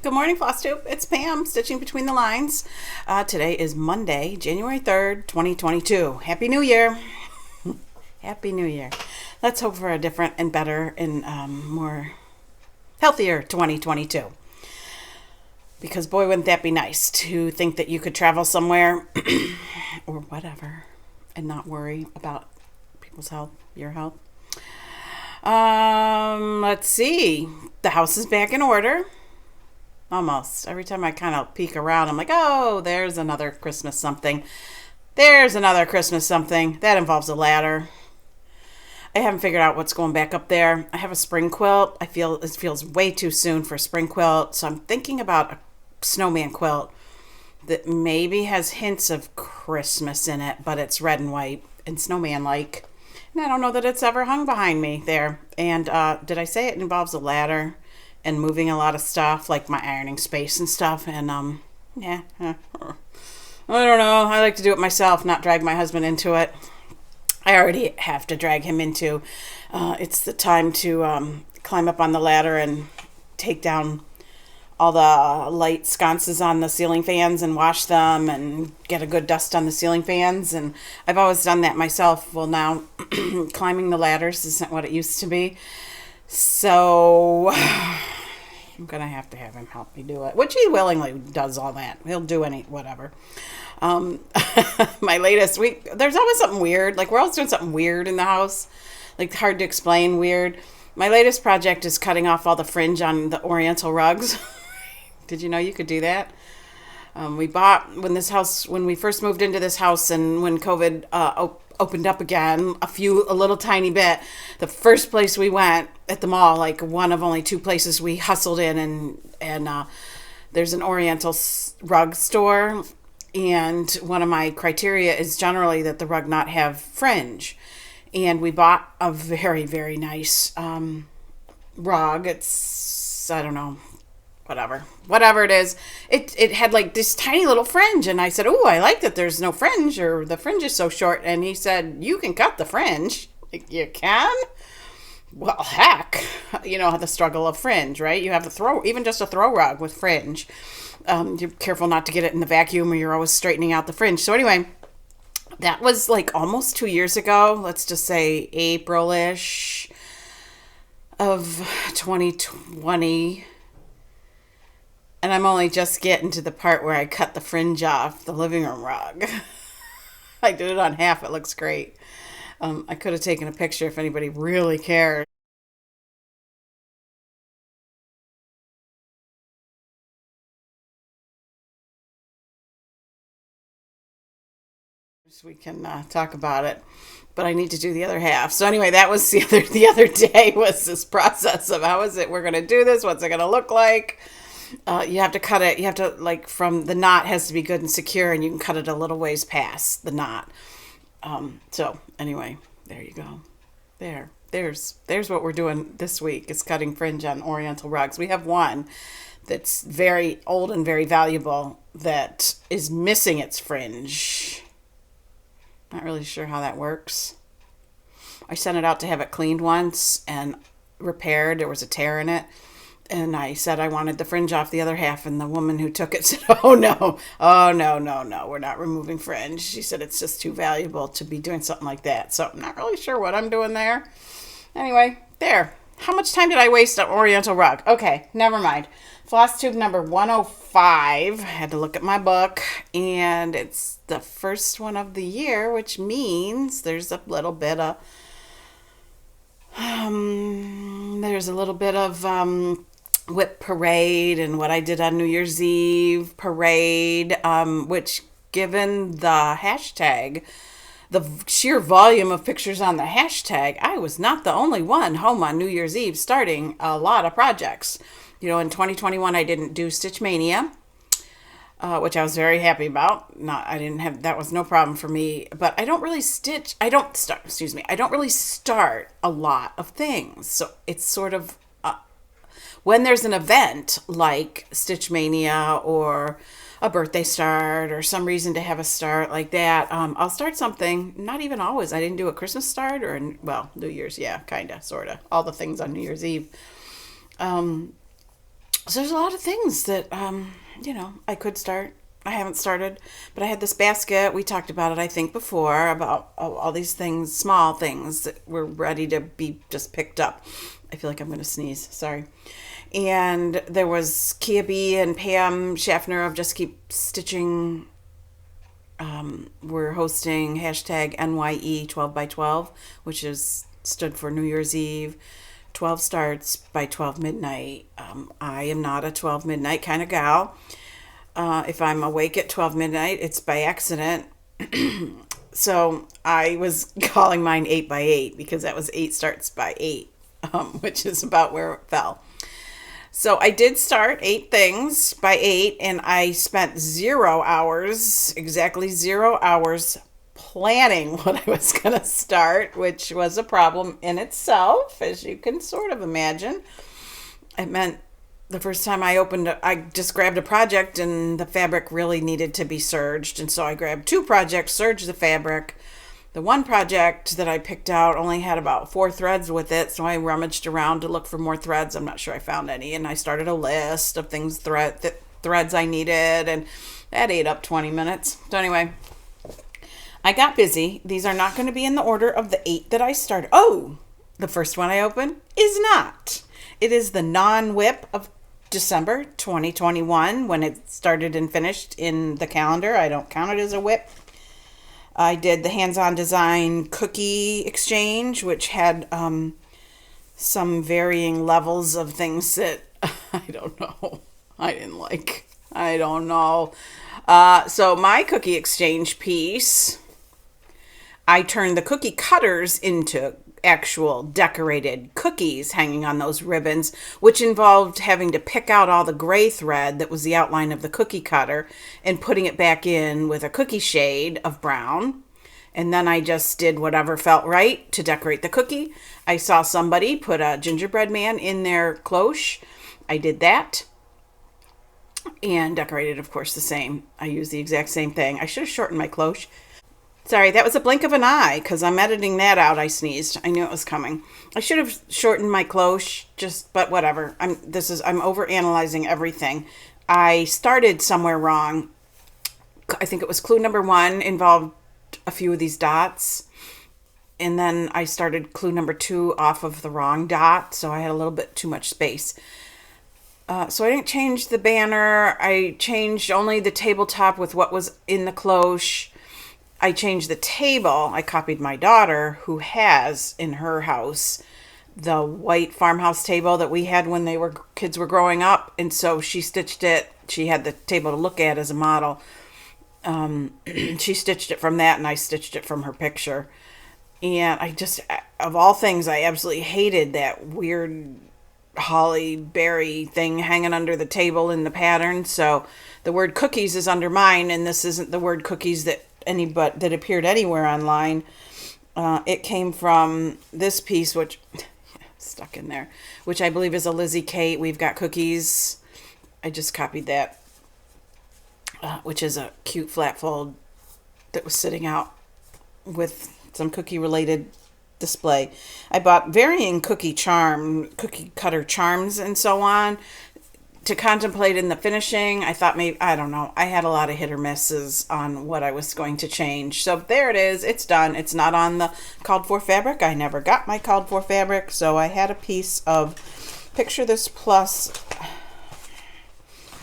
Good morning, Flosstube. It's Pam, stitching between the lines. Today is Monday, January 3rd, 2022. Happy New Year. Happy New Year. Let's hope for a different and better and more healthier 2022. Because boy, wouldn't that be nice to think that you could travel somewhere or whatever and not worry about people's health, your health. Let's see. The house is back in order. Almost. Every time I kind of peek around, I'm like, oh, there's another Christmas something. There's another Christmas something. That involves a ladder. I haven't figured out what's going back up there. I have a spring quilt. I feel it feels way too soon for a spring quilt. So I'm thinking about a snowman quilt that maybe has hints of Christmas in it, but it's red and white and snowman-like. And I don't know that it's ever hung behind me there. And did I say it involves a ladder and moving a lot of stuff, like my ironing space and stuff? And yeah, I don't know. I like to do it myself, not drag my husband into it. I already have to drag him into. It's the time to climb up on the ladder and take down all the light sconces on the ceiling fans and wash them and get a good dust on the ceiling fans. And I've always done that myself. Well, now climbing the ladders isn't what it used to be. So I'm going to have him help me do it, which he willingly does all that. He'll do whatever. My latest week, there's always something weird. Like, we're always doing something weird in the house. Like, hard to explain weird. My latest project is cutting off all the fringe on the oriental rugs. Did you know you could do that? We bought, when we first moved into this house and when COVID opened up again, a little tiny bit, the first place we went at the mall, like one of only two places we hustled in, and there's an oriental rug store. And one of my criteria is generally that the rug not have fringe. And we bought a very, very nice rug. It's, I don't know, whatever it is. It had like this tiny little fringe. And I said, oh, I like that there's no fringe, or the fringe is so short. And he said, you can cut the fringe. Like, you can? Well, heck, you know the struggle of fringe, right? You have to throw, even just a throw rug with fringe. You're careful not to get it in the vacuum, or you're always straightening out the fringe. So anyway, that was like almost 2 years ago. Let's just say April-ish of 2020. And I'm only just getting to the part where I cut the fringe off the living room rug. I did it on half. It looks great. I could have taken a picture if anybody really cared. We can talk about it, but I need to do the other half. So anyway, that was the other day was this process of how is it we're going to do this? What's it going to look like? You have to cut it. You have to, like, from the knot has to be good and secure, and you can cut it a little ways past the knot. So anyway, there you go. There's what we're doing this week, is cutting fringe on oriental rugs. We have one that's very old and very valuable that is missing its fringe. Not really sure how that works. I sent it out to have it cleaned once and repaired. There was a tear in it. And I said I wanted the fringe off the other half. And the woman who took it said, oh, no. We're not removing fringe. She said it's just too valuable to be doing something like that. So I'm not really sure what I'm doing there. Anyway, there. How much time did I waste on Oriental rug? Okay, never mind. Flosstube number 105. I had to look at my book, and it's the first one of the year, which means there's a little bit of whip parade and what I did on New Year's Eve parade, which, given the hashtag, the sheer volume of pictures on the hashtag, I was not the only one home on New Year's Eve starting a lot of projects. You know, in 2021, I didn't do Stitch Mania, which I was very happy about. That was no problem for me, but I don't really start a lot of things. So it's sort of, when there's an event like Stitch Mania or a birthday start or some reason to have a start like that, I'll start something. Not even always. I didn't do a Christmas start New Year's. Yeah, kind of, sort of. All the things on New Year's Eve. So there's a lot of things that, I could start. I haven't started, but I had this basket. We talked about it, I think, before, about all these things, small things that were ready to be just picked up. I feel like I'm going to sneeze. Sorry. And there was Kia B and Pam Schaffner of Just Keep Stitching. We're hosting hashtag NYE 12 by 12, which is stood for New Year's Eve. 12 starts by 12 midnight. I am not a 12 midnight kind of gal. If I'm awake at 12 midnight, it's by accident. So I was calling mine 8 by 8 because that was 8 starts by 8, which is about where it fell. So I did start 8 things by 8, and I spent 0 hours, exactly 0 hours, planning what I was going to start, which was a problem in itself, as you can sort of imagine. It meant the first time I just grabbed a project, and the fabric really needed to be serged. And so I grabbed 2 projects, serged the fabric. The one project that I picked out only had about 4 threads with it, so I rummaged around to look for more threads. I'm not sure I found any, and I started a list of threads I needed, and that ate up 20 minutes. So anyway, I got busy. These are not going to be in the order of the 8 that I started. Oh, the first one I opened is not. It is the non-whip of December 2021, when it started and finished in the calendar. I don't count it as a whip. I did the hands-on design cookie exchange, which had some varying levels of things that I don't know. I didn't like. I don't know. So my cookie exchange piece, I turned the cookie cutters into actual decorated cookies hanging on those ribbons, which involved having to pick out all the gray thread that was the outline of the cookie cutter and putting it back in with a cookie shade of brown. And then I just did whatever felt right to decorate the cookie. I saw somebody put a gingerbread man in their cloche. I did that and decorated, of course, the same. I used the exact same thing. I should have shortened my cloche. Sorry, that was a blink of an eye because I'm editing that out. I sneezed. I knew it was coming. I should have shortened my cloche, but whatever. I'm overanalyzing everything. I started somewhere wrong. I think it was clue number 1 involved a few of these dots. And then I started clue number 2 off of the wrong dot, so I had a little bit too much space. So I didn't change the banner. I changed only the tabletop with what was in the cloche. I changed the table. I copied my daughter, who has in her house the white farmhouse table that we had when kids were growing up. And so she stitched it. She had the table to look at as a model. She stitched it from that, and I stitched it from her picture. And I just, of all things, I absolutely hated that weird holly berry thing hanging under the table in the pattern. So the word cookies is under mine, and this isn't the word cookies that appeared anywhere online. It came from this piece, which stuck in there, which I believe is a Lizzie Kate. We've got cookies. I just copied that, which is a cute flat fold that was sitting out with some cookie related display. I bought varying cookie cutter charms and so on to contemplate in the finishing. I thought I don't know. I had a lot of hit or misses on what I was going to change. So there it is. It's done. It's not on the called for fabric. I never got my called for fabric. So I had a piece of Picture This Plus.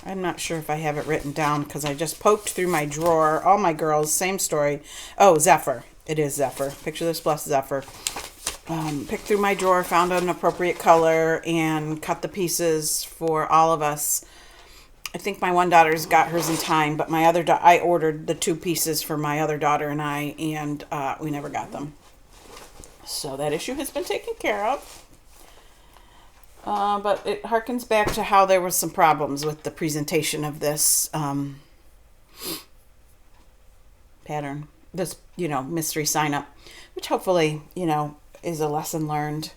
I'm not sure if I have it written down because I just poked through my drawer. All my girls, same story. Oh, Zephyr. It is Zephyr. Picture This Plus Zephyr. Picked through my drawer, found an appropriate color, and cut the pieces for all of us. I think my one daughter's got hers in time, but my other I ordered the 2 pieces for my other daughter and I, and we never got them. So that issue has been taken care of. But it harkens back to how there were some problems with the presentation of this pattern, this, mystery sign up, which hopefully, is a lesson learned.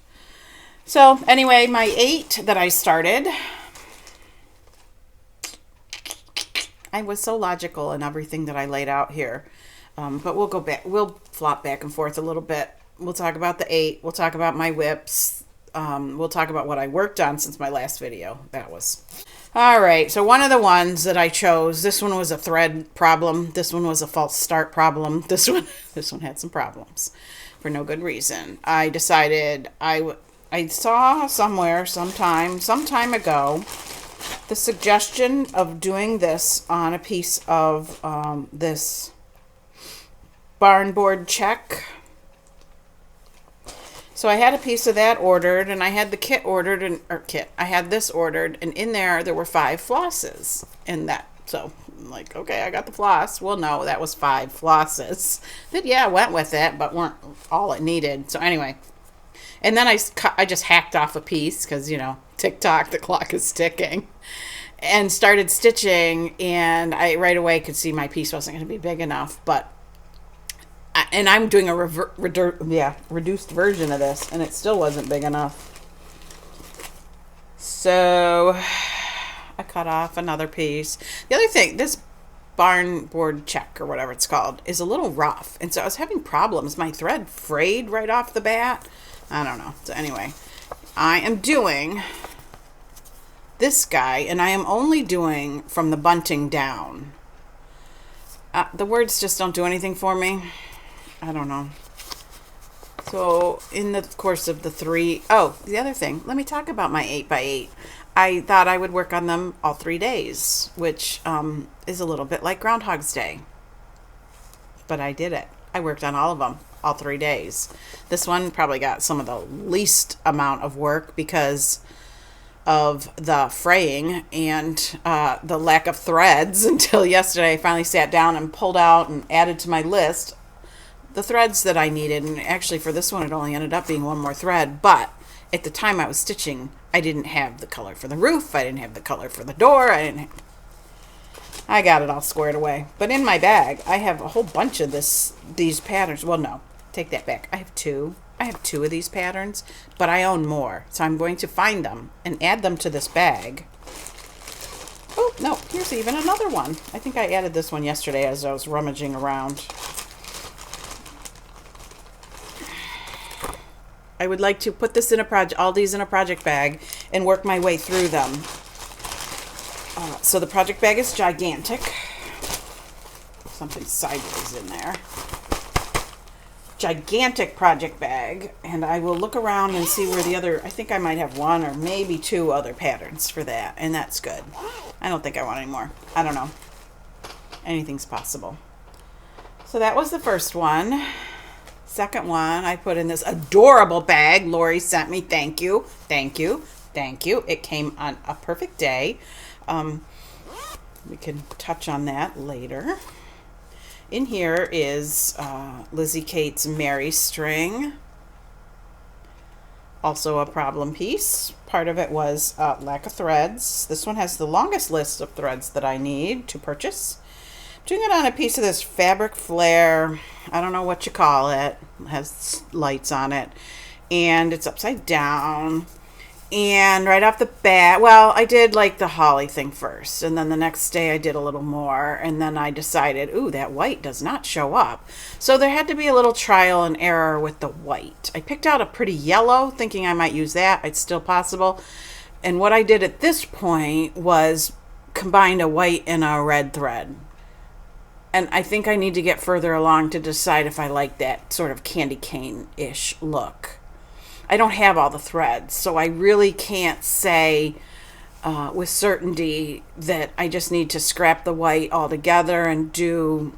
So anyway, my 8 that I started, I was so logical in everything that I laid out here. But we'll flop back and forth a little bit. We'll talk about the 8. We'll talk about my whips. we'll talk about what I worked on since my last video. That was... All right, so one of the ones that I chose, this one was a thread problem. This one was a false start problem. This one had some problems for no good reason. I decided I saw somewhere sometime ago the suggestion of doing this on a piece of this barn board check. So I had a piece of that ordered, and I had the kit ordered, I had this ordered, and in there were 5 flosses in that. So I'm like, okay, I got the floss. Well, no, that was 5 flosses that, yeah, went with it, but weren't all it needed. So anyway, and then I just hacked off a piece because, you know, tick-tock, the clock is ticking, and started stitching, and I right away could see my piece wasn't going to be big enough, but and I'm doing a reduced version of this, and it still wasn't big enough. So I cut off another piece. The other thing, this barn board check or whatever it's called is a little rough, and so I was having problems. My thread frayed right off the bat. I don't know. So anyway, I am doing this guy, and I am only doing from the bunting down. The words just don't do anything for me. I don't know. So in the course of the 3, the other thing, let me talk about my 8x8. I thought I would work on them all 3 days, which is a little bit like Groundhog's Day. But I did it. I worked on all of them, all 3 days. This one probably got some of the least amount of work because of the fraying and the lack of threads until yesterday. I finally sat down and pulled out and added to my list the threads that I needed, and actually for this one it only ended up being 1 more thread, but at the time I was stitching I didn't have the color for the roof, I didn't have the color for the door, I got it all squared away. But in my bag I have a whole bunch of these patterns. Well, no, take that back. I have two of these patterns, but I own more, so I'm going to find them and add them to this bag. Oh no, here's even another one. I think I added this one yesterday as I was rummaging around. I would like to put this in all these in a project bag and work my way through them. So the project bag is gigantic. Something sideways in there. Gigantic project bag, and I will look around and see where the other, I think I might have 1 or maybe 2 other patterns for that, and that's good. I don't think I want any more. I don't know. Anything's possible. So that was the first one. Second one, I put in this adorable bag Lori sent me. Thank you. Thank you. Thank you. It came on a perfect day. We can touch on that later. In here is Lizzie Kate's Mary string. Also a problem piece. Part of it was lack of threads. This one has the longest list of threads that I need to purchase. Doing it on a piece of this fabric flare, I don't know what you call it. It has lights on it, and it's upside down. And right off the bat, well, I did like the holly thing first, and then the next day I did a little more, and then I decided, ooh, that white does not show up. So there had to be a little trial and error with the white. I picked out a pretty yellow, thinking I might use that. It's still possible. And what I did at this point was combined a white and a red thread. And I think I need to get further along to decide if I like that sort of candy cane-ish look. I don't have all the threads, so I really can't say with certainty that I just need to scrap the white altogether and do,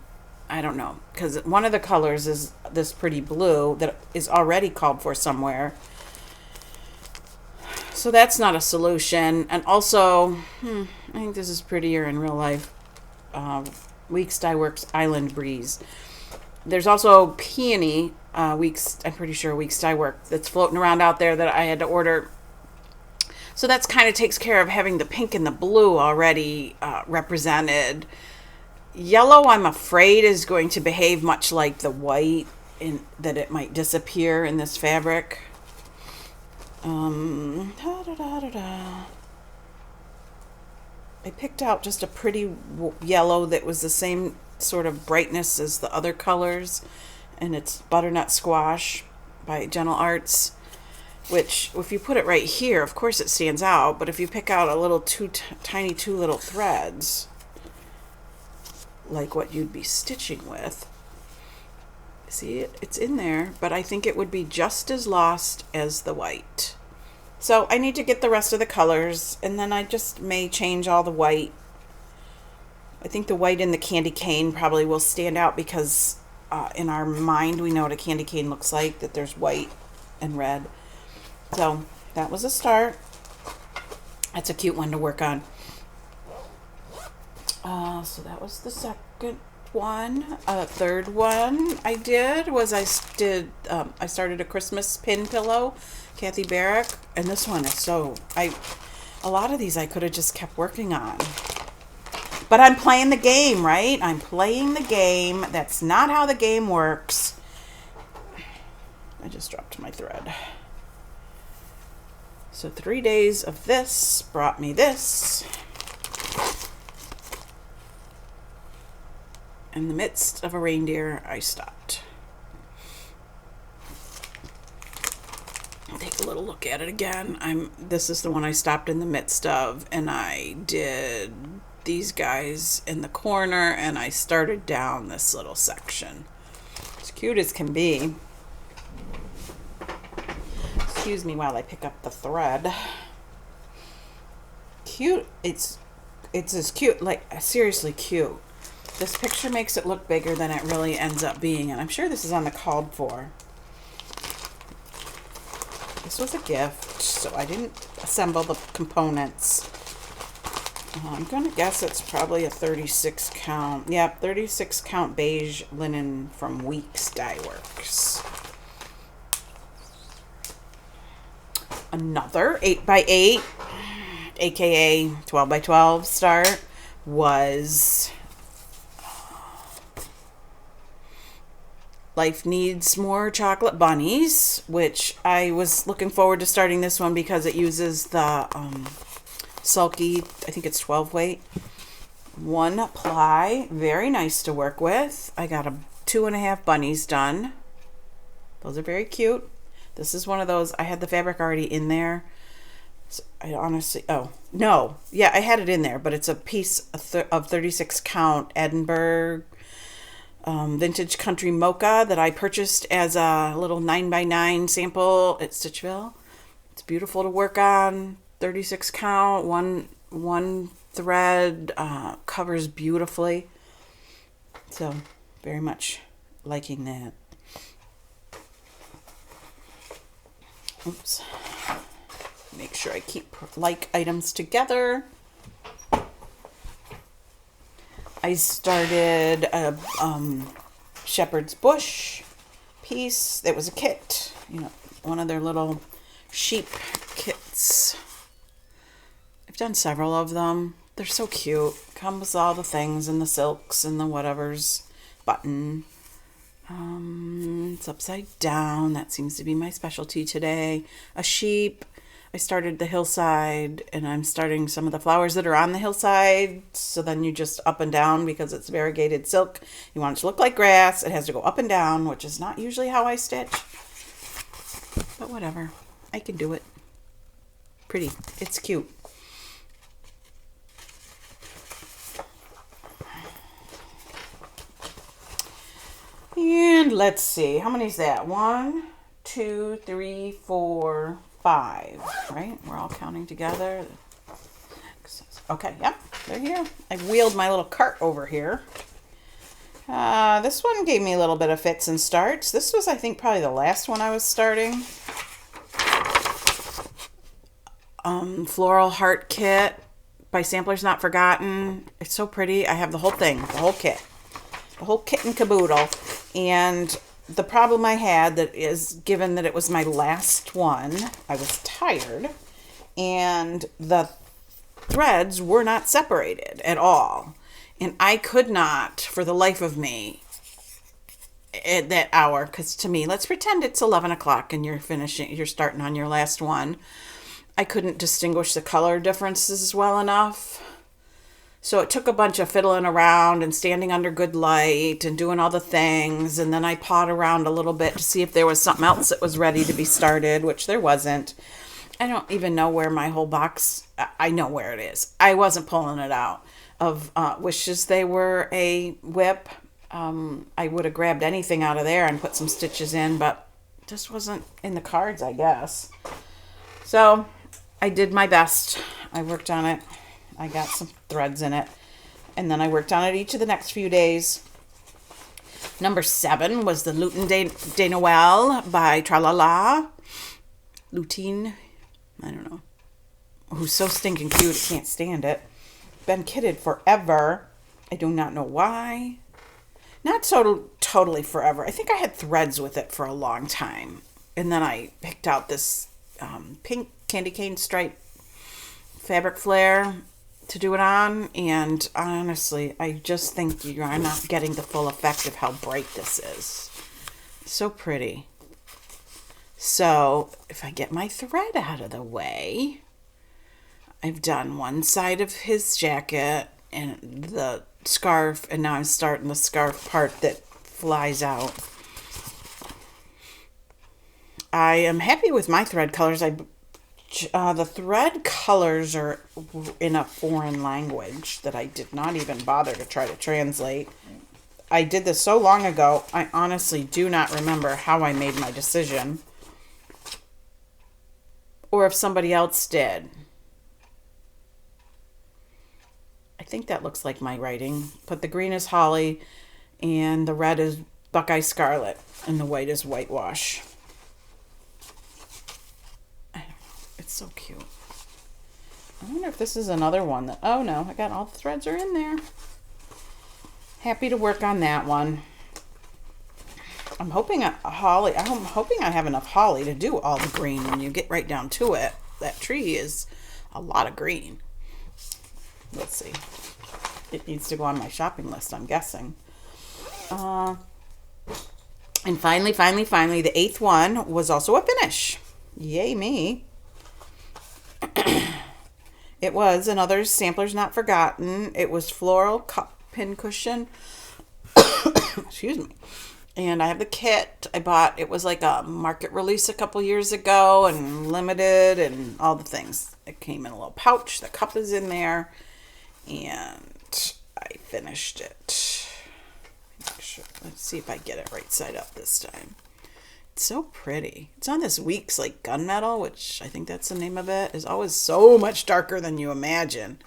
I don't know, because one of the colors is this pretty blue that is already called for somewhere. So that's not a solution. And also, I think this is prettier in real life. Weeks Dye Works Island Breeze. There's also peony Weeks, I'm pretty sure Weeks Dye Work, that's floating around out there that I had to order. So that's kind of takes care of having the pink and the blue already represented. Yellow, I'm afraid, is going to behave much like the white in that it might disappear in this fabric. I picked out just a pretty yellow that was the same sort of brightness as the other colors, and it's Butternut Squash by Gentle Arts. which if you put it right here, of course it stands out, but if you pick out a little tiny two little threads, like what you'd be stitching with, see it's in there, but I think it would be just as lost as the white. So I need to get the rest of the colors, and then I just may change all the white. I think the white in the candy cane probably will stand out because in our mind we know what a candy cane looks like, that there's white and red. So that was a start. That's a cute one to work on. So that was the second one. Third one I did was I started a Christmas pin pillow, Kathy Barrick, and this one is a lot of these I could have just kept working on. But I'm playing the game, right? I'm playing the game. That's not how the game works. I just dropped my thread. So 3 days of this brought me this. In the midst of a reindeer, I stopped. Take a little look at it again. This is the one I stopped in the midst of, and I did these guys in the corner, and I started down this little section. As cute as can be. Excuse me while I pick up the thread. Cute. It's as cute, like seriously cute. This picture makes it look bigger than it really ends up being, and I'm sure this is on the called for. This was a gift, so I didn't assemble the components. I'm going to guess it's probably a 36 count. Yep, 36 count beige linen from Weeks Dye Works. Another 8x8, aka 12x12 start was Life Needs More Chocolate Bunnies, which I was looking forward to starting this one because it uses the Sulky, I think it's 12 weight, 1 ply, very nice to work with. I got 2.5 bunnies done. Those are very cute. This is one of those, I had the fabric already in there. So I honestly, oh, no. Yeah, I had it in there, but it's a piece of 36 count Edinburgh vintage country mocha that I purchased as a little 9x9 sample at Stitchville. It's beautiful to work on. 36 count, one thread, covers beautifully. So very much liking that. Oops. Make sure I keep like items together. I started a shepherd's bush piece. That was a kit, one of their little sheep kits. I've done several of them. They're so cute. Comes with all the things and the silks and the whatevers. Button. It's upside down. That seems to be my specialty today. A sheep. I started the hillside, and I'm starting some of the flowers that are on the hillside. So then you just up and down because it's variegated silk. You want it to look like grass. It has to go up and down, which is not usually how I stitch. But whatever. I can do it. Pretty. It's cute. And let's see. How many is that? 1, 2, 3, 4, 5. Right? We're all counting together. Okay, yep. They're here. I wheeled my little cart over here. This one gave me a little bit of fits and starts. This was, I think, probably the last one I was starting. Floral Heart Kit by Samplers Not Forgotten. It's so pretty. I have the whole thing, the whole kit. The whole kit and caboodle. And the problem I had that is, given that it was my last one, I was tired. And the threads were not separated at all. And I could not, for the life of me, at that hour, because to me, let's pretend it's 11 o'clock and you're starting on your last one. I couldn't distinguish the color differences well enough. So it took a bunch of fiddling around and standing under good light and doing all the things. And then I pawed around a little bit to see if there was something else that was ready to be started, which there wasn't. I don't even know where my whole box, I know where it is. I wasn't pulling it out of wishes they were a whip. I would have grabbed anything out of there and put some stitches in, but it just wasn't in the cards, I guess. So I did my best. I worked on it. I got some threads in it. And then I worked on it each of the next few days. Number 7 was the Lutin de Noel by Tralala. Lutine, I don't know. Who's so stinking cute, I can't stand it. Been kitted forever. I do not know why. Not totally forever. I think I had threads with it for a long time. And then I picked out this pink candy cane stripe fabric flare to do it on. And honestly, I just think you're not getting the full effect of how bright this is. So pretty. So if I get my thread out of the way, I've done one side of his jacket and the scarf, and now I'm starting the scarf part that flies out. I am happy with my thread colors. The thread colors are in a foreign language that I did not even bother to try to translate. I did this so long ago, I honestly do not remember how I made my decision, or if somebody else did. I think that looks like my writing. But the green is holly, and the red is Buckeye Scarlet, and the white is whitewash. I don't know. It's so cute. I wonder if this is another one that... Oh, no. I got all the threads are in there. Happy to work on that one. I'm hoping I have enough holly to do all the green when you get right down to it. That tree is a lot of green. Let's see. It needs to go on my shopping list, I'm guessing. And finally, the 8th one was also a finish. Yay me. It was another Sampler's Not Forgotten. It was floral pincushion. Excuse me. And I have the kit I bought. It was like a market release a couple years ago and limited and all the things. It came in a little pouch. The cup is in there. And I finished it. Let's see if I get it right side up this time. It's so pretty. It's on this Weeks like gunmetal, which I think that's the name of it. Is always so much darker than you imagine.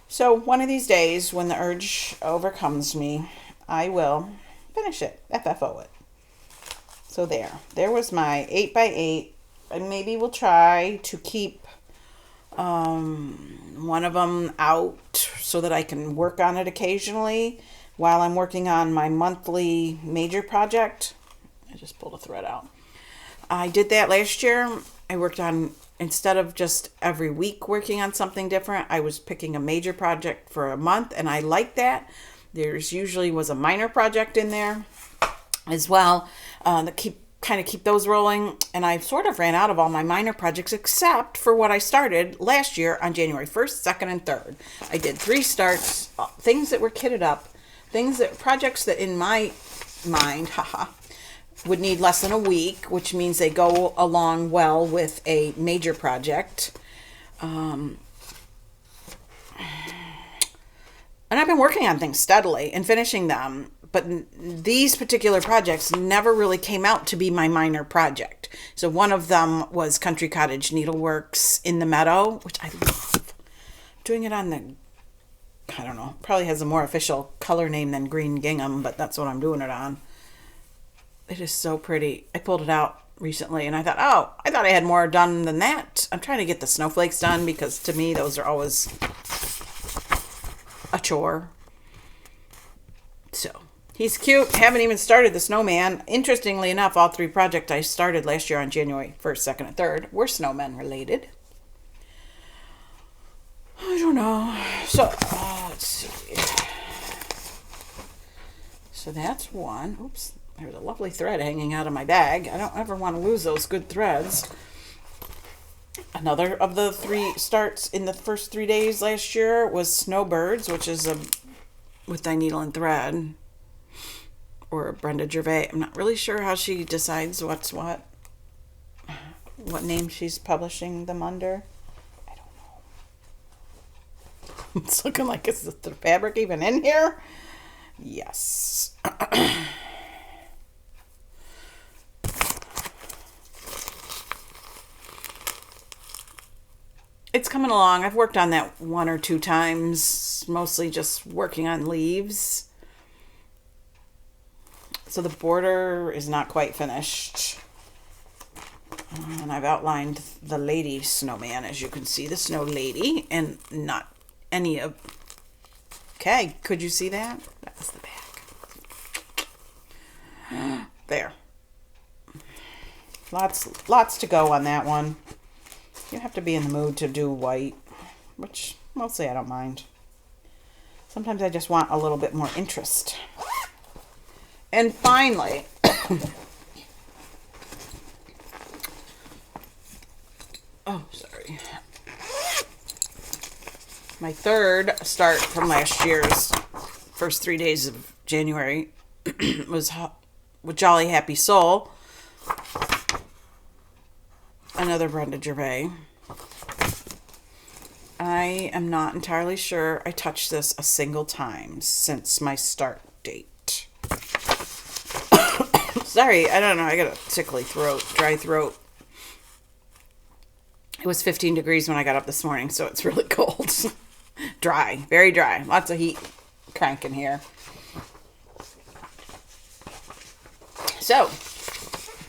So one of these days, when the urge overcomes me, I will finish it. FFO it. So there was my 8x8. And maybe we'll try to keep one of them out so that I can work on it occasionally while I'm working on my monthly major project. I just pulled a thread out. I did that last year. I worked on, instead of just every week working on something different, I was picking a major project for a month, and I like that. There's usually was a minor project in there as well that keep those rolling. And I sort of ran out of all my minor projects except for what I started last year on January 1st, 2nd, and 3rd. I did 3 starts, things that were kitted up, projects that in my mind, would need less than a week, which means they go along well with a major project. And I've been working on things steadily and finishing them. But these particular projects never really came out to be my minor project. So one of them was Country Cottage Needleworks in the Meadow, which I love. Doing it on the, I don't know, probably has a more official color name than Green Gingham, but that's what I'm doing it on. It is so pretty. I pulled it out recently and I thought I had more done than that. I'm trying to get the snowflakes done because to me those are always a chore. So he's cute. Haven't even started the snowman. Interestingly enough, all 3 projects I started last year on January 1st, 2nd, and 3rd were snowmen related. I don't know. So, let's see. So that's one. Oops. There's a lovely thread hanging out of my bag. I don't ever want to lose those good threads. Another of the 3 starts in the first 3 days last year was Snowbirds, which is a with dye needle and thread, or Brenda Gervais. I'm not really sure how she decides what's what name she's publishing them under. I don't know. It's looking like, is the fabric even in here? Yes. It's coming along. I've worked on that 1 or 2 times, mostly just working on leaves. So the border is not quite finished. And I've outlined the lady snowman, as you can see, the snow lady, and not any of... Okay, could you see that? That was the back. There. Lots to go on that one. You have to be in the mood to do white, which mostly I don't mind. Sometimes I just want a little bit more interest. And finally, oh, sorry. My third start from last year's first 3 days of January was with Jolly Happy Soul. Another Brenda Gervais. I am not entirely sure I touched this a single time since my start date. Sorry, I don't know. I got a tickly throat, dry throat. It was 15 degrees when I got up this morning, so it's really cold. Dry, very dry. Lots of heat cranking here. So,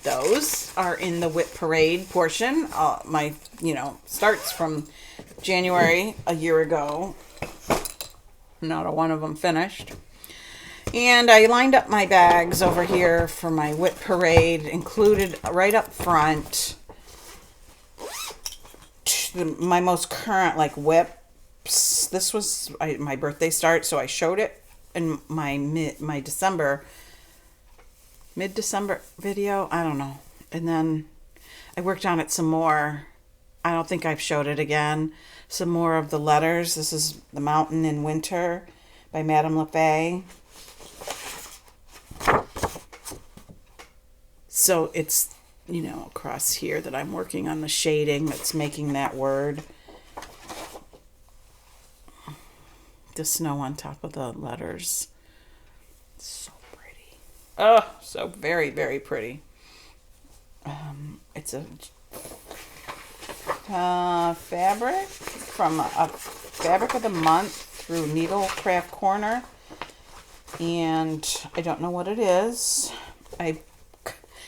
those are in the Whip Parade portion. My, starts from January a year ago. Not a one of them finished. And I lined up my bags over here for my Whip Parade, included right up front my most current whips. This was my birthday start, so I showed it in my mid-December video. I don't know. And then I worked on it some more. I don't think I've showed it again. Some more of the letters. This is The Mountain in Winter by Madame LaFay. So it's, across here that I'm working on the shading that's making that word. The snow on top of the letters. So pretty. Oh, so very, very pretty. It's a fabric from a Fabric of the Month through Needle Craft Corner. And I don't know what it is.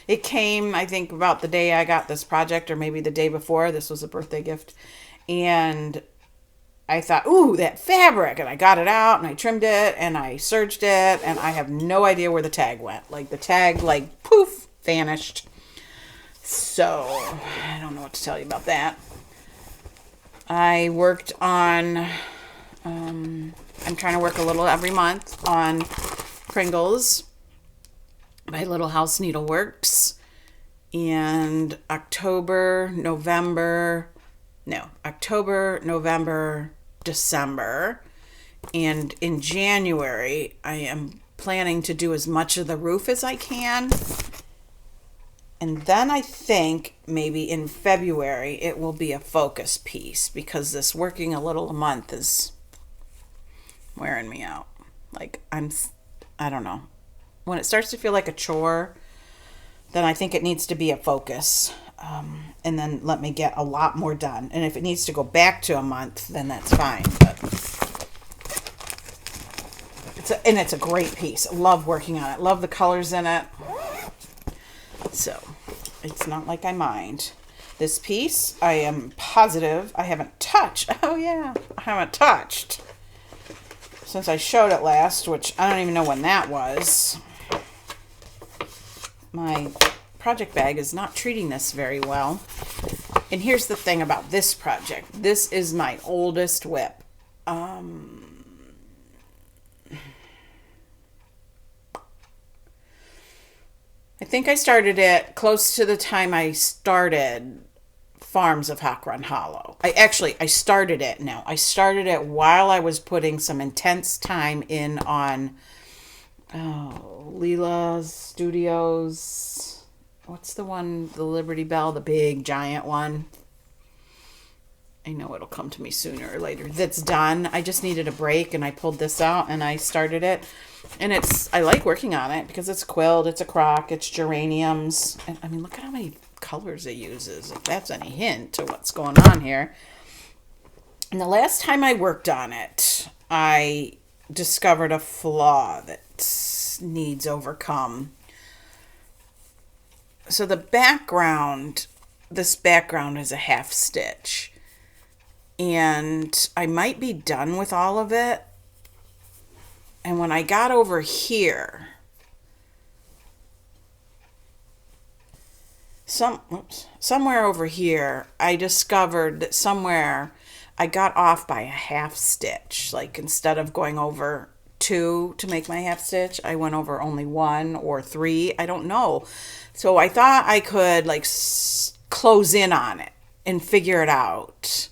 It came, I think, about the day I got this project, or maybe the day before. This was a birthday gift. And I thought, ooh, that fabric. And I got it out, and I trimmed it, and I serged it, and I have no idea where the tag went. The tag, poof, vanished. So, I don't know what to tell you about that. I worked on, I'm trying to work a little every month on Pringles by Little House Needleworks. And October, November, December. And in January, I am planning to do as much of the roof as I can. And then I think maybe in February it will be a focus piece, because this working a little a month is wearing me out. I don't know. When it starts to feel like a chore, then I think it needs to be a focus. And then let me get a lot more done. And if it needs to go back to a month, then that's fine. But it's a great piece. I love working on it. Love the colors in it. So it's not like I mind. This piece, I am positive I haven't touched. Oh yeah, I haven't touched since I showed it last, which I don't even know when that was. My project bag is not treating this very well. And here's the thing about this project. This is my oldest whip. I think I started it close to the time I started farms of Hawk Run Hollow. I started it now. I started it while I was putting some intense time in on Leela Studios. What's the one, the Liberty Bell, the big giant one? I know it'll come to me sooner or later. That's done. I just needed a break, and I pulled this out and I started it. And I like working on it because it's quilled, it's a crock, it's geraniums. And I mean, look at how many colors it uses, if that's any hint to what's going on here. And the last time I worked on it, I discovered a flaw that needs overcome. So the background, this background is a half stitch. And I might be done with all of it. And when I got over here, somewhere over here, I discovered that somewhere I got off by a half stitch. Like instead of going over 2 to make my half stitch, I went over only 1 or 3. I don't know. So I thought I could like close in on it and figure it out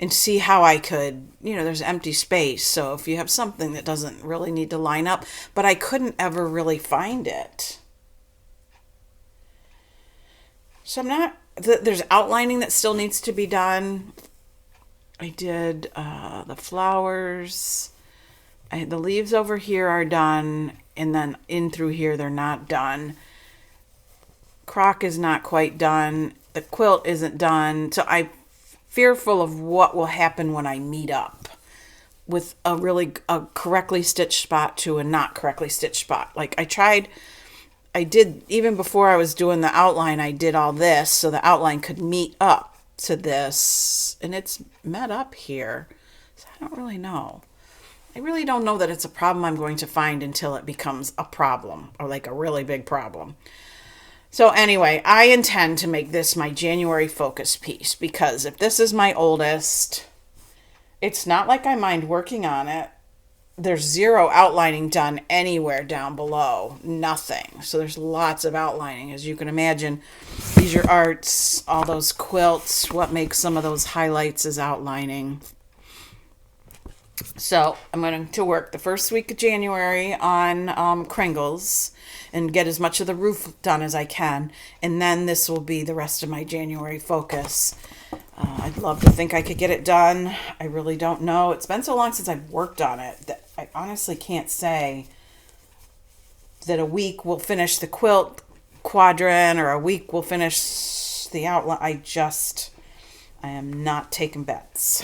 and see how I could, there's empty space. So if you have something that doesn't really need to line up, but I couldn't ever really find it. So there's outlining that still needs to be done. I did the flowers. The leaves over here are done. And then in through here, they're not done. Crock is not quite done. The quilt isn't done. So I'm fearful of what will happen when I meet up with a correctly stitched spot to a not correctly stitched spot. Like I did, even before I was doing the outline, I did all this so the outline could meet up to this, and it's met up here. So I don't really know. I really don't know that it's a problem I'm going to find until it becomes a problem, or like a really big problem. So anyway, I intend to make this my January focus piece, because if this is my oldest, it's not like I mind working on it. There's zero outlining done anywhere down below. Nothing. So there's lots of outlining. As you can imagine, these are arts, all those quilts. What makes some of those highlights is outlining. So I'm going to work the first week of January on Kringles and get as much of the roof done as I can. And then this will be the rest of my January focus. I'd love to think I could get it done. I really don't know. It's been so long since I've worked on it that I honestly can't say that a week will finish the quilt quadrant or a week will finish the outline. I am not taking bets.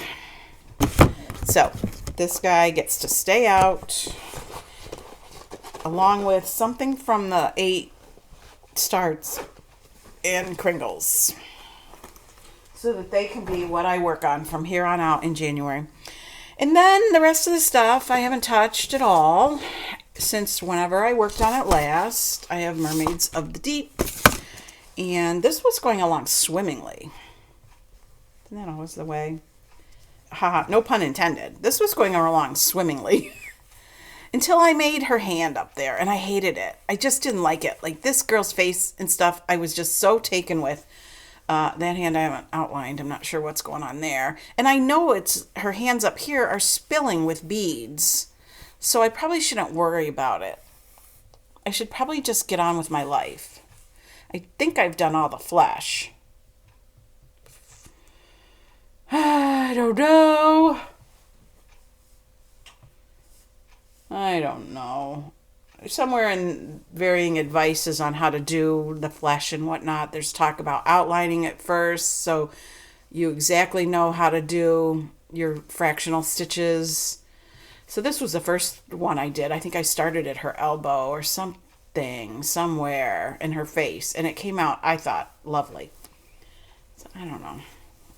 So this guy gets to stay out along with something from the 8 starts and Kringles, so that they can be what I work on from here on out in January. And then the rest of the stuff I haven't touched at all since whenever I worked on it last. I have Mermaids of the Deep, and this was going along swimmingly. Isn't that always the way? Haha, no pun intended. This was going along swimmingly until I made her hand up there, and I hated it. I just didn't like it. Like this girl's face and stuff, I was just so taken with. That hand I haven't outlined. I'm not sure what's going on there. And I know it's her hands up here are spilling with beads. So I probably shouldn't worry about it. I should probably just get on with my life. I think I've done all the flesh. I don't know. Somewhere in varying advices on how to do the flesh and whatnot, there's talk about outlining it first so you exactly know how to do your fractional stitches. So this was the first one I did. I think I started at her elbow or something somewhere in her face, and it came out, I thought, lovely. So I don't know.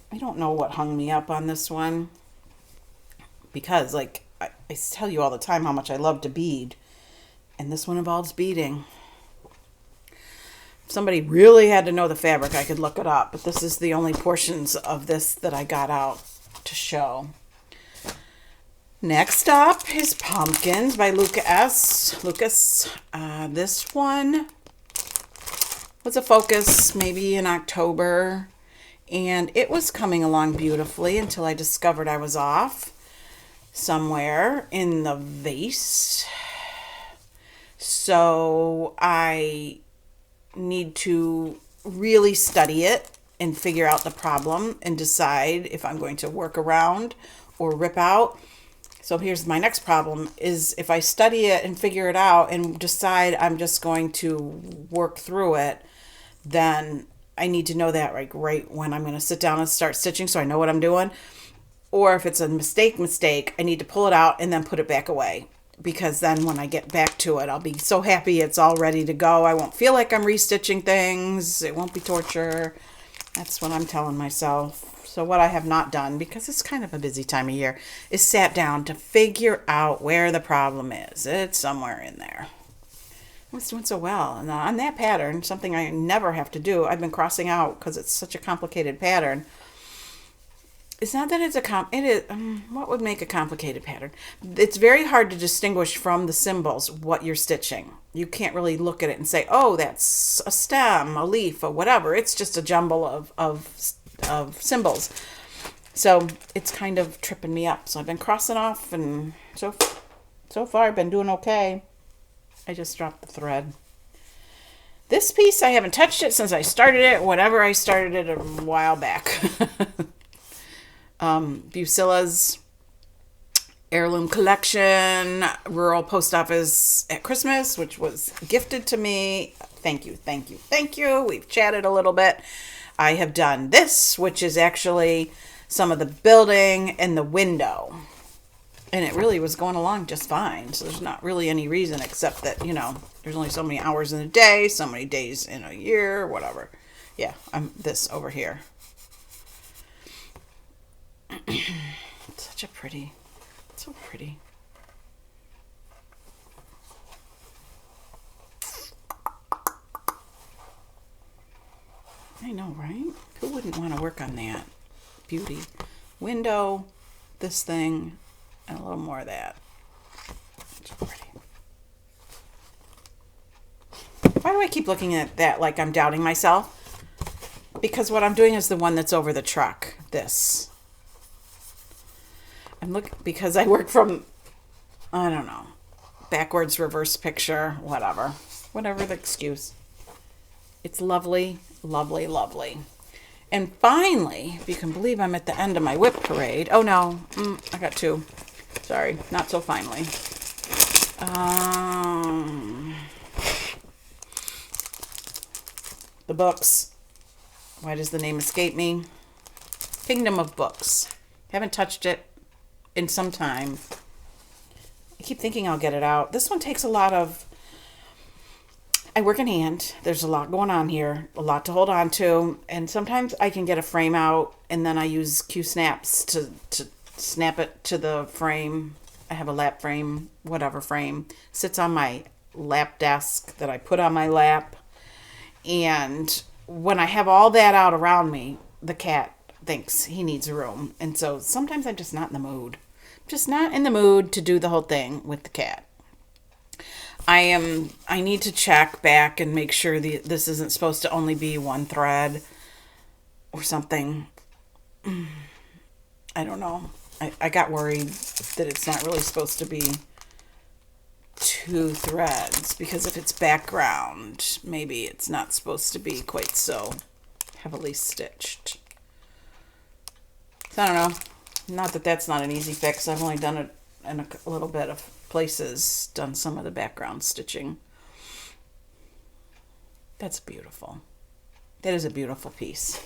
I don't know what hung me up on this one, because like I tell you all the time how much I love to bead. And this one involves beading. If somebody really had to know the fabric, I could look it up. But this is the only portions of this that I got out to show. Next up is Pumpkins by Lucas. This one was a focus maybe in October. And it was coming along beautifully until I discovered I was off somewhere in the vase. So I need to really study it and figure out the problem and decide if I'm going to work around or rip out. So here's my next problem is if I study it and figure it out and decide I'm just going to work through it, then I need to know that right when I'm going to sit down and start stitching so I know what I'm doing. Or if it's a mistake, I need to pull it out and then put it back away. Because then when I get back to it, I'll be so happy it's all ready to go. I won't feel like I'm restitching things. It won't be torture. That's what I'm telling myself. So what I have not done, because it's kind of a busy time of year, is sat down to figure out where the problem is. It's somewhere in there. I was doing so well. And on that pattern, something I never have to do, I've been crossing out because it's such a complicated pattern. It's not that what would make a complicated pattern? It's very hard to distinguish from the symbols what you're stitching. You can't really look at it and say, oh, that's a stem, a leaf, or whatever. It's just a jumble of symbols. So it's kind of tripping me up. So I've been crossing off, and so far I've been doing okay. I just dropped the thread. This piece, I haven't touched it since I started it, whenever I started it a while back. Bucilla's Heirloom Collection, Rural Post Office at Christmas, which was gifted to me. Thank you. We've chatted a little bit. I have done this, which is actually some of the building and the window. And it really was going along just fine. So there's not really any reason except that, there's only so many hours in a day, so many days in a year, whatever. Yeah, I'm this over here. So pretty. I know, right? Who wouldn't want to work on that? Beauty. Window, this thing, and a little more of that. So pretty. Why do I keep looking at that like I'm doubting myself? Because what I'm doing is the one that's over the truck. This. Because I work from, I don't know, backwards, reverse picture, whatever the excuse. It's lovely. And finally, if you can believe, I'm at the end of my whip parade. Oh no, I got two. Sorry, not so finally. The books. Why does the name escape me? Kingdom of Books. Haven't touched it in some time. I keep thinking I'll get it out. This one takes a lot of... I work in hand. There's a lot going on here. A lot to hold on to. And sometimes I can get a frame out and then I use Q-snaps to snap it to the frame. I have a lap frame, whatever frame. Sits on my lap desk that I put on my lap. And when I have all that out around me, the cat thinks he needs room. And so sometimes I'm just not in the mood. Just not in the mood to do the whole thing with the cat. I need to check back and make sure this isn't supposed to only be one thread or something. I don't know. I got worried that it's not really supposed to be two threads, because if it's background, maybe it's not supposed to be quite so heavily stitched. So I don't know. Not that that's not an easy fix. I've only done it in a little bit of places, done some of the background stitching. That's beautiful. That is a beautiful piece.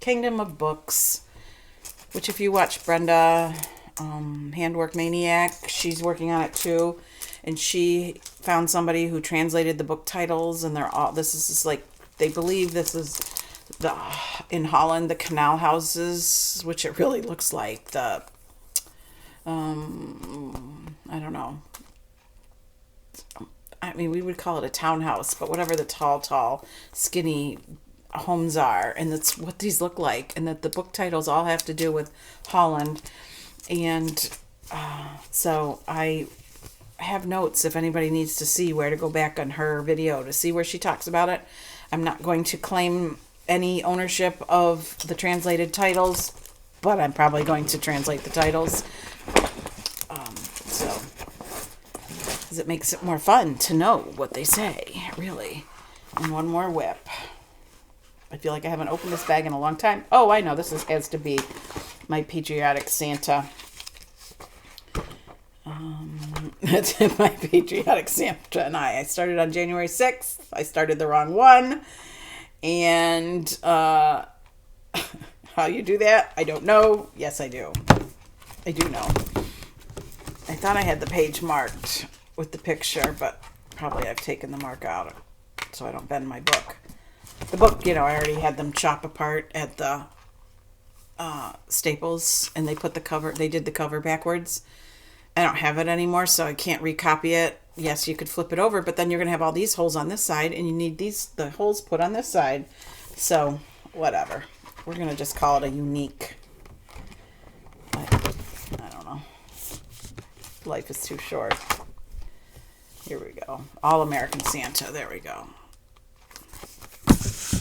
Kingdom of Books, which if you watch Brenda, Handwork Maniac, she's working on it too. And she found somebody who translated the book titles, and this is like, they believe this is in Holland, the canal houses, which it really looks like the, I don't know. I mean, we would call it a townhouse, but whatever the tall, skinny homes are, and that's what these look like, and that the book titles all have to do with Holland. And so I have notes if anybody needs to see where to go back on her video to see where she talks about it. I'm not going to claim any ownership of the translated titles, but I'm probably going to translate the titles. So, because it makes it more fun to know what they say, really. And one more whip. I feel like I haven't opened this bag in a long time. Oh, I know. Has to be my patriotic Santa. That's my patriotic Santa and I. I started on January 6th. I started the wrong one. And how you do that, I don't know. Yes, I do. I do know. I thought I had the page marked with the picture, but probably I've taken the mark out so I don't bend my book. The book, I already had them chop apart at the Staples, and they did the cover backwards. I don't have it anymore, so I can't recopy it. Yes, you could flip it over, but then you're going to have all these holes on this side, and you need the holes put on this side. So, whatever. We're going to just call it a unique. I don't know. Life is too short. Here we go. All American Santa. There we go.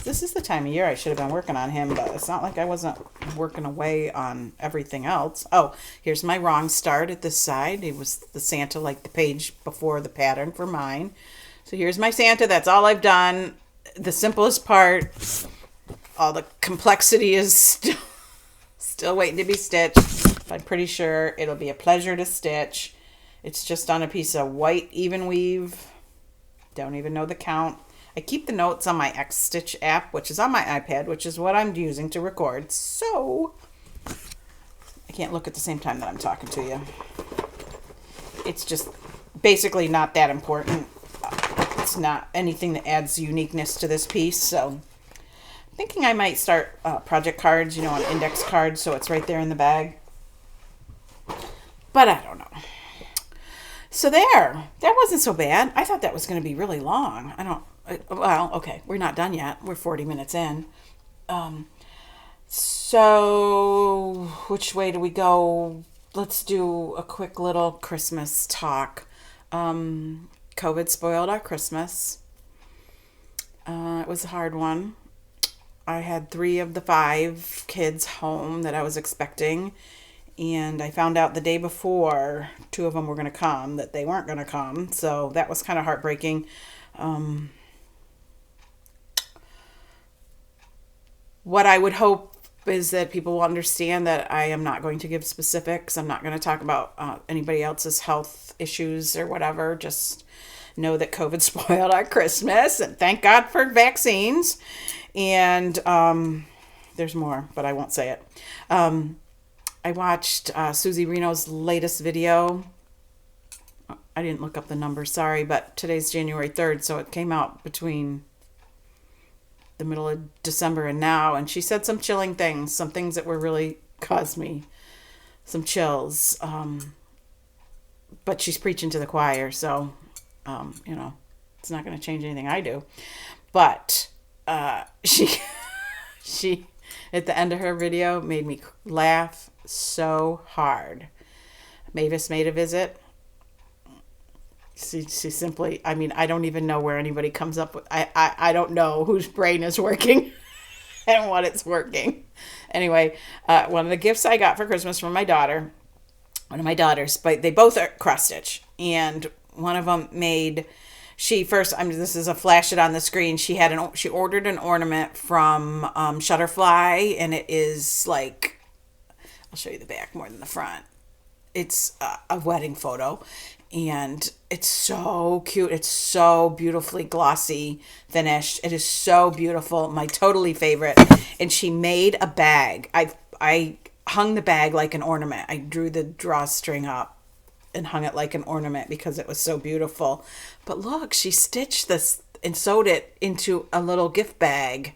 This is the time of year I should have been working on him, but it's not like I wasn't working away on everything else. Oh, here's my wrong start at this side. It was the Santa like the page before the pattern for mine. So here's my Santa. That's all I've done. The simplest part. All the complexity is still waiting to be stitched. I'm pretty sure it'll be a pleasure to stitch. It's just on a piece of white even weave. Don't even know the count. I keep the notes on my X Stitch app, which is on my iPad, which is what I'm using to record. So I can't look at the same time that I'm talking to you. It's just basically not that important. It's not anything that adds uniqueness to this piece. So I'm thinking I might start project cards, an index card, so it's right there in the bag. But I don't know. So that wasn't so bad. I thought that was going to be really long. Okay, we're not done yet. We're 40 minutes in. So which way do we go? Let's do a quick little Christmas talk. COVID spoiled our Christmas. It was a hard one. I had 3 of the 5 kids home that I was expecting. And I found out the day before 2 of them were going to come that they weren't going to come. So that was kind of heartbreaking. What I would hope is that people will understand that I am not going to give specifics. I'm not going to talk about anybody else's health issues or whatever. Just know that COVID spoiled our Christmas, and thank God for vaccines. And there's more, but I won't say it. I watched Susie Reno's latest video. I didn't look up the number, sorry, but today's January 3rd, so it came out between the middle of December and now, and she said some chilling things, some things that were really caused me some chills. But she's preaching to the choir, so it's not going to change anything I do. But she at the end of her video made me laugh so hard. Mavis made a visit. She simply, I don't even know where anybody comes up with, I don't know whose brain is working and what it's working. Anyway, one of the gifts I got for Christmas from one of my daughters, but they both are cross stitch, and one of them made, this is a flash it on the screen. She ordered an ornament from Shutterfly, and it is like, I'll show you the back more than the front. It's a wedding photo, and it's so cute. It's so beautifully glossy finished. It is so beautiful. My totally favorite. And she made a bag. I hung the bag like an ornament. I drew the drawstring up and hung it like an ornament because it was so beautiful. But look, she stitched this and sewed it into a little gift bag,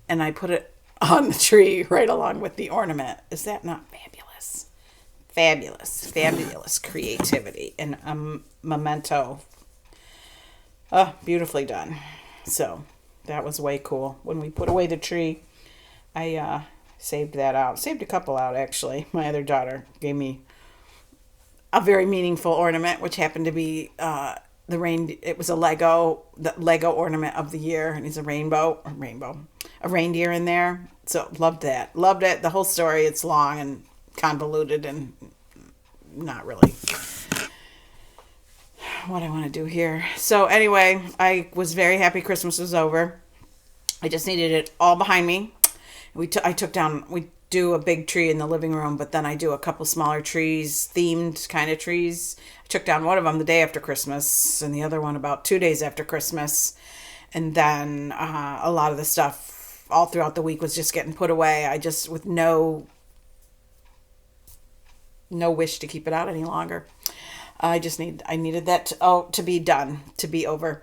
and I put it on the tree right along with the ornament. Is that not fabulous? Fabulous creativity and a memento. Oh, beautifully done. So that was way cool. When we put away the tree, I saved that out. Saved a couple out, actually. My other daughter gave me a very meaningful ornament, which happened to be it was the Lego ornament of the year, and he's a a reindeer in there. So loved that. Loved it. The whole story. It's long and convoluted and not really what I want to do here. So anyway, I was very happy Christmas was over. I just needed it all behind me. We do a big tree in the living room, but then I do a couple smaller trees, themed kind of trees. I took down one of them the day after Christmas and the other one about 2 days after Christmas. And then a lot of the stuff all throughout the week was just getting put away. I just, with no wish to keep it out any longer. I needed that to be done, to be over.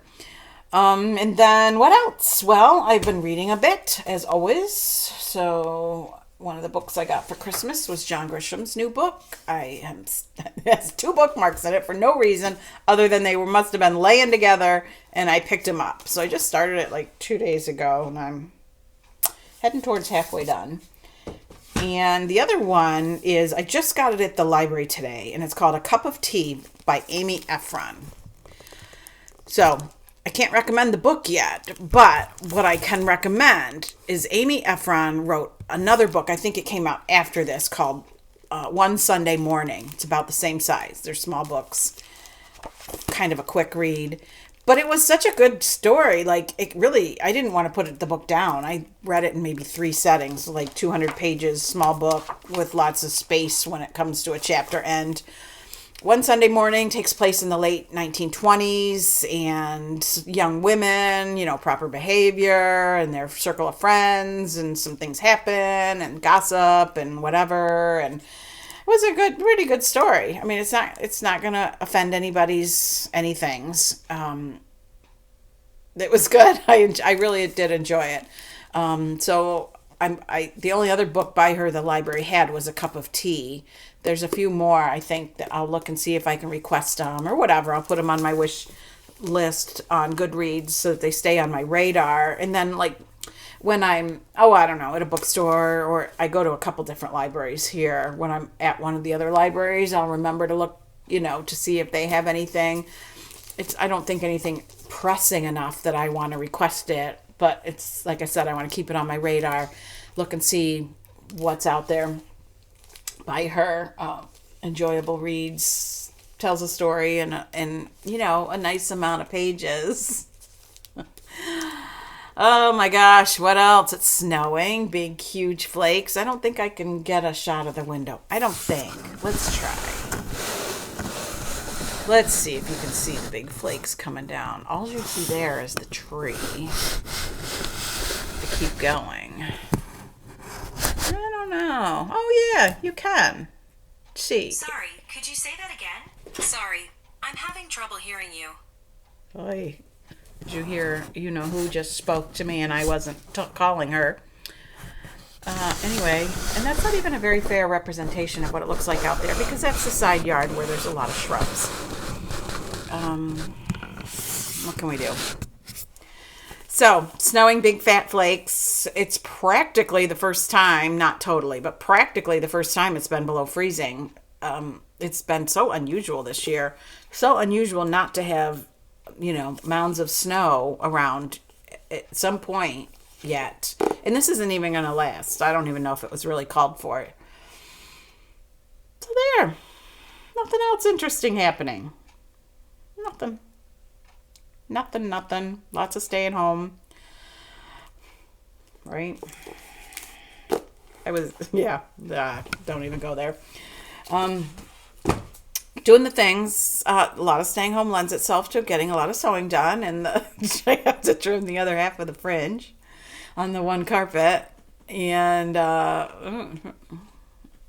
And then what else? Well, I've been reading a bit, as always. So one of the books I got for Christmas was John Grisham's new book. It has 2 bookmarks in it for no reason other than they must have been laying together and I picked them up. So I just started it like 2 days ago and I'm heading towards halfway done. And the other one is, I just got it at the library today, and it's called A Cup of Tea by Amy Ephron. So I can't recommend the book yet, but what I can recommend is Amy Ephron wrote another book. I think it came out after this, called One Sunday Morning. It's about the same size. They're small books, kind of a quick read. But it was such a good story. Like, it really, I didn't want to put the book down. I read it in maybe 3 settings, like 200 pages, small book with lots of space when it comes to a chapter end. One Sunday Morning takes place in the late 1920s, and young women, proper behavior and their circle of friends, and some things happen and gossip and whatever. And it was a really good story. I mean, it's not going to offend anythings. It was good. I really did enjoy it. So the only other book by her the library had was A Cup of Tea. There's a few more, I think, that I'll look and see if I can request them or whatever. I'll put them on my wish list on Goodreads so that they stay on my radar. And then, like, when I'm, I don't know, at a bookstore, or I go to a couple different libraries here, when I'm at one of the other libraries, I'll remember to look, to see if they have anything. I don't think anything pressing enough that I want to request it, but it's, like I said, I want to keep it on my radar, look and see what's out there by her. Enjoyable reads, tells a story and a nice amount of pages. Oh my gosh, what else? It's snowing, big, huge flakes. I don't think I can get a shot of the window. I don't think. Let's try. Let's see if you can see the big flakes coming down. All you see there is the tree. To keep going. I don't know. Oh yeah, you can. See. Sorry, could you say that again? Sorry, I'm having trouble hearing you. Boy. Did you hear, who just spoke to me and I wasn't calling her? Anyway, and that's not even a very fair representation of what it looks like out there, because that's the side yard where there's a lot of shrubs. What can we do? So, snowing, big fat flakes. It's practically the first time, not totally, but practically the first time it's been below freezing. It's been so unusual this year. So unusual not to have mounds of snow around at some point yet. And this isn't even going to last. I don't even know if it was really called for it. So there. Nothing else interesting happening. Nothing. Lots of staying home. Right? Don't even go there. Doing the things, a lot of staying home lends itself to getting a lot of sewing done, and I have to trim the other half of the fringe on the one carpet. And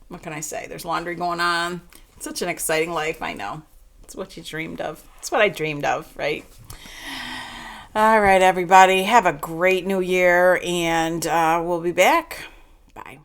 what can I say? There's laundry going on. It's such an exciting life. I know. It's what you dreamed of. It's what I dreamed of, right? All right, everybody. Have a great new year, and we'll be back. Bye.